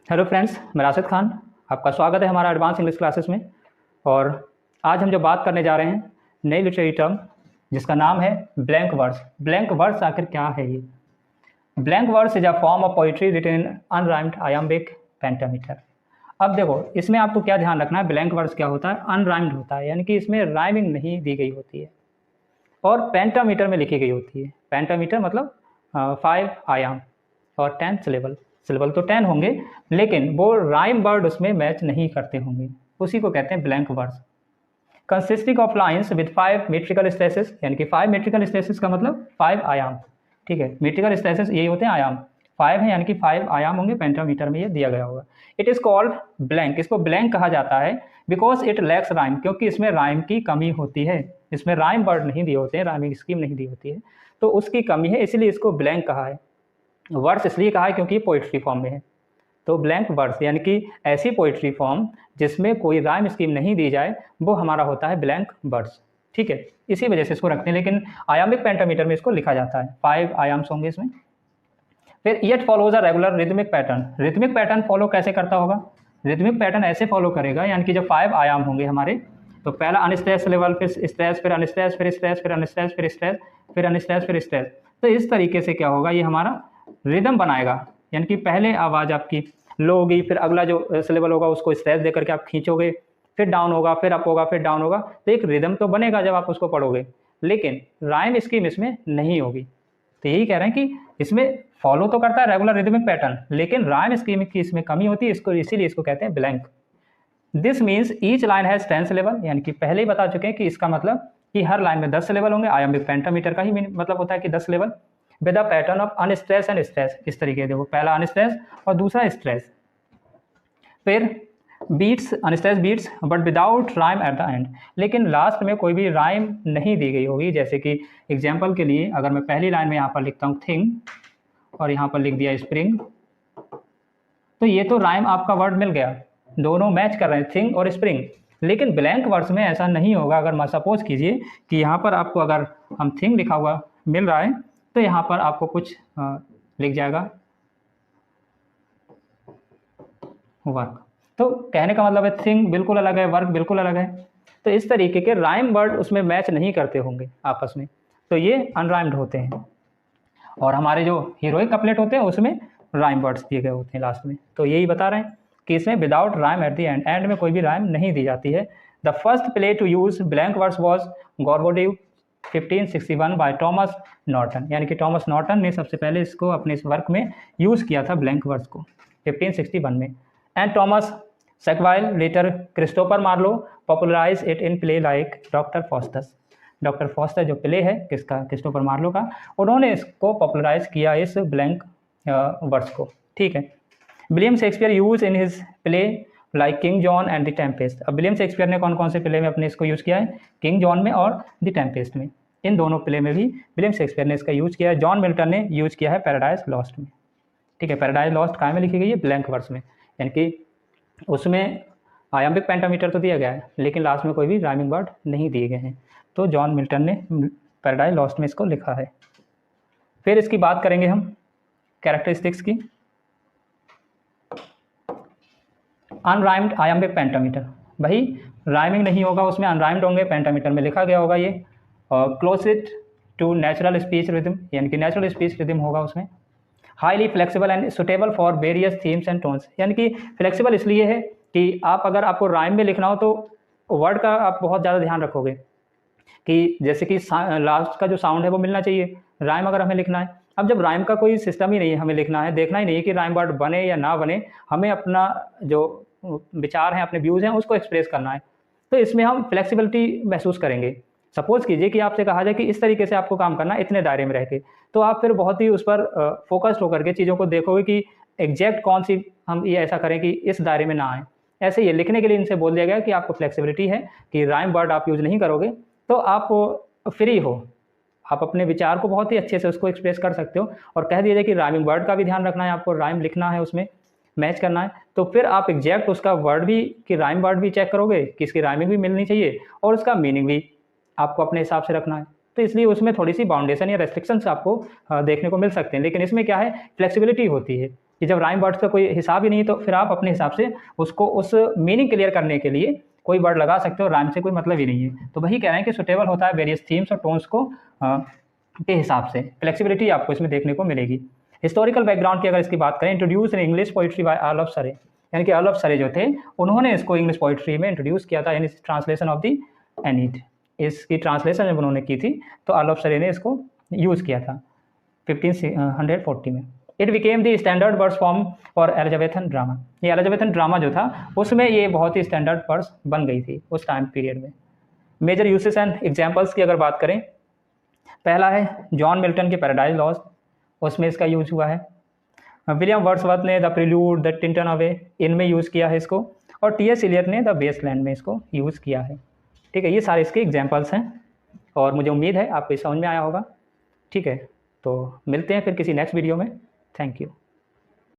Hello friends, मैं राशिद खान। आपका स्वागत है हमारा एडवांस इंग्लिश क्लासेस में। और आज हम जो बात करने जा रहे हैं नई लिटरेरी टर्म, जिसका नाम है ब्लैंक वर्स। ब्लैंक वर्स आखिर क्या है ये? Blank verse is a form of poetry written in unrhymed iambic pentameter. अब देखो, इसमें आपको क्या ध्यान रखना है, ब्लैंक वर्स क्या होता है? अनराइम्ड होता है, यानी कि इसमें राइमिंग नहीं दी गई होती है और पेंटामीटर में लिखी गई होती है। पेंटामीटर मतलब 5 आयाम और 10 सिलेबल। सिलेबल तो 10 होंगे, लेकिन वो राइम वर्ड उसमें मैच नहीं करते होंगे, उसी को कहते हैं blank words. Consisting of lines with 5 metrical stresses, यानी कि 5 मेट्रिकल स्ट्रेसेस का मतलब 5 आयाम। ठीक है, मेट्रिकल स्ट्रेसेस यही होते हैं, आयाम 5 है, यानी कि 5 आयाम होंगे। पेंटामीटर में ये दिया गया होगा। It is called blank. इसको ब्लैंक कहा जाता है बिकॉज इट लैक्स राइम, क्योंकि इसमें राइम की कमी होती है। इसमें राइम वर्ड नहीं दिए होते हैं, राइमिंग स्कीम नहीं दी होती है, तो उसकी कमी है, इसलिए इसको ब्लैंक कहा है। वर्स इसलिए कहा है क्योंकि पोइट्री फॉर्म में है। तो ब्लैंक वर्स यानी कि ऐसी पोइट्री फॉर्म जिसमें कोई राइम स्कीम नहीं दी जाए, वो हमारा होता है ब्लैंक वर्स। ठीक है, इसी वजह से इसको रखते हैं, लेकिन आयामिक पेंटामीटर में इसको लिखा जाता है। 5 आयाम्स होंगे इसमें। फिर it follows a regular rhythmic pattern. Rhythmic pattern follow कैसे करता होगा? रिदमिक पैटर्न ऐसे फॉलो करेगा, यानी कि जब 5 आयाम होंगे हमारे, तो पहला अनस्ट्रेस लेवल, फिर स्ट्रेस, फिर अनस्ट्रेस, फिर स्ट्रेस, फिर अनस्ट्रेस, फिर स्ट्रेस, फिर अनस्ट्रेस, फिर स्ट्रेस। तो इस तरीके से क्या होगा, ये हमारा रिदम बनाएगा। यानी कि पहले आवाज़ आपकी लो होगी, फिर अगला जो सिलेबल होगा उसको स्ट्रेस दे करके आप खींचोगे, फिर डाउन होगा, फिर अप होगा, फिर डाउन होगा। तो एक रिदम तो बनेगा जब आप उसको पढ़ोगे, लेकिन राइम स्कीम इसमें नहीं होगी। तो यही कह रहे हैं कि इसमें फॉलो तो करता है रेगुलर रिदमिक पैटर्न, लेकिन राइम स्कीम की इसमें कमी होती है, इसको इसीलिए इसको कहते हैं blank. This means each line has 10 syllable, यानी कि पहले ही बता चुके हैं कि इसका मतलब कि हर लाइन में 10 सिलेबल होंगे। आयामिक पेंटामीटर का ही मतलब होता है कि 10 syllable with a pattern of unstress and stress. इस तरीके से देखो, पहला अनस्ट्रेस और दूसरा स्ट्रेस। फिर beats, unstress beats but without rhyme at the end, लेकिन लास्ट में कोई भी राइम नहीं दी गई होगी। जैसे कि एग्जाम्पल के लिए, अगर मैं पहली लाइन में यहाँ पर लिखता हूँ थिंग और यहाँ पर लिख दिया स्प्रिंग, तो ये तो राइम आपका वर्ड मिल गया, दोनों मैच कर रहे हैं, थिंग और स्प्रिंग। लेकिन ब्लैंक वर्ड्स में ऐसा नहीं होगा। अगर मैं सपोज कीजिए कि यहाँ पर आपको अगर हम थिंग लिखा हुआ मिल रहा है, तो यहाँ पर आपको कुछ लिख जाएगा वर्क। तो कहने का मतलब है थिंग बिल्कुल अलग है, वर्क बिल्कुल अलग है। तो इस तरीके के राइम वर्ड उसमें मैच नहीं करते होंगे आपस में, तो ये अनराइम्ड होते हैं। और हमारे जो हीरोइक कपलेट होते हैं उसमें राइम वर्ड्स दिए गए होते हैं लास्ट में। तो यही बता रहे हैं कि इसमें without rhyme at the end, end में कोई भी राइम नहीं दी जाती है। The first play to use blank words was Gorboduc 1561 by Thomas Norton, यानी कि टॉमस नॉर्टन ने सबसे पहले इसको अपने इस वर्क में यूज़ किया था, ब्लैंक वर्ड्स को 1561 में। And Thomas Sackville later Christopher Marlowe popularize it in play like doctor Faustus. Doctor Foster जो प्ले है किसका, क्रिस्टोफर मार्लो का, उन्होंने इसको पॉपुलराइज किया इस ब्लैंक वर्ड्स को। ठीक है, William Shakespeare use in his play like king John and the Tempest. अब विलियम शेक्सपियर ने कौन कौन से प्ले में अपने इसको यूज़ किया है? किंग जॉन में और द टेम्पेस्ट में। इन दोनों प्ले में भी विलियम शेक्सपियर ने इसका यूज़ किया है। जॉन मिल्टन ने यूज़ किया है पैराडाइज लॉस्ट में। ठीक है, पैराडाइज लॉस्ट काय में लिखी गई है? ब्लैंक वर्ड्स में, यानी कि उसमें आयाम्बिक पेंटामीटर तो दिया गया है, लेकिन लास्ट में कोई भी राइमिंग वर्ड नहीं दिए गए हैं। तो जॉन मिल्टन ने पैराडाइज लॉस्ट में इसको लिखा है। फिर इसकी बात करेंगे हम कैरेक्टरिस्टिक्स की। अनराइम्ड आयाम्बिक पेंटामीटर, भाई राइमिंग नहीं होगा उसमें, अनराइम्ड होंगे, पेंटामीटर में लिखा गया होगा ये। और close to natural speech rhythm, यानी कि नेचुरल स्पीच रिदम होगा उसमें। Highly flexible and suitable for various themes and tones, यानी कि फ्लेक्सिबल इसलिए है कि अगर आपको राइम में लिखना हो तो वर्ड का आप बहुत ज़्यादा ध्यान रखोगे कि जैसे कि लास्ट का जो साउंड है वो मिलना चाहिए, राइम अगर हमें लिखना है। अब जब राइम का कोई सिस्टम ही नहीं है, हमें लिखना है, देखना ही नहीं है कि राइम वर्ड बने या ना बने, हमें अपना जो विचार हैं, अपने व्यूज़ हैं, उसको एक्सप्रेस करना है। तो इसमें हम फ्लेक्सिबिलिटी महसूस करेंगे। सपोज कीजिए कि आपसे कहा जाए कि इस तरीके से आपको काम करना है, इतने दायरे में रह के, तो आप फिर बहुत ही उस पर फोकस्ड होकर के चीज़ों को देखोगे कि एग्जैक्ट कौन सी हम ये ऐसा करें कि इस दायरे में ना आए। ऐसे ही लिखने के लिए इनसे बोल दिया गया कि आपको फ्लेक्सिबिलिटी है कि राइम वर्ड आप यूज़ नहीं करोगे, तो आप फ्री हो, आप अपने विचार को बहुत ही अच्छे से उसको एक्सप्रेस कर सकते हो। और कह दीजिए कि राइमिंग वर्ड का भी ध्यान रखना है, आपको राइम लिखना है, उसमें मैच करना है, तो फिर आप एग्जैक्ट उसका वर्ड भी कि राइम वर्ड भी चेक करोगे कि इसकी राइमिंग भी मिलनी चाहिए और उसका मीनिंग भी आपको अपने हिसाब से रखना है। तो इसलिए उसमें थोड़ी सी बाउंडेशन या रेस्ट्रिक्शंस आपको देखने को मिल सकते हैं, लेकिन इसमें क्या है, फ्लेक्सिबिलिटी होती है। कि जब राइम वर्ड्स का कोई हिसाब ही नहीं तो फिर आप अपने हिसाब से उसको उस मीनिंग क्लियर करने के लिए कोई वर्ड लगा सकते हो, राइम से कोई मतलब ही नहीं है। तो वही कह रहे हैं कि सुटेबल होता है वेरियस थीम्स और टोन्स को के हिसाब से। फ्लेक्सिबिलिटी आपको इसमें देखने को मिलेगी। हिस्टोरिकल बैकग्राउंड की अगर इसकी बात करें, introduce in English poetry by Earl of Surrey, यानी कि अर्ल ऑफ सरे जो थे उन्होंने इसको इंग्लिश पोइट्री में इंट्रोड्यूस किया था, यानी ट्रांसलेशन ऑफ द एनीड, इसकी ट्रांसलेशन जब उन्होंने की थी तो अर्ल ऑफ सरे ने इसको यूज़ किया था 1540 में। It became the standard words form for Elizabethan drama, ये एलिजाबेथन ड्रामा जो था उसमें ये बहुत ही स्टैंडर्ड वर्ड्स बन गई थी उस टाइम पीरियड में। मेजर यूसेस एंड एग्जाम्पल्स की अगर बात करें, पहला है जॉन मिल्टन के पैराडाइज लॉस्ट, उसमें इसका यूज हुआ है। विलियम वर्ड्सवर्थ ने the prelude the Tintern away इनमें यूज़ किया है इसको, और टी.एस. इलियट ने द वेस्टलैंड में इसको यूज़ किया है। ठीक है, ये सारे इसके एग्जाम्पल्स हैं और मुझे उम्मीद है आपको समझ में आया होगा। ठीक है, तो मिलते हैं फिर किसी नेक्स्ट वीडियो में। Thank you.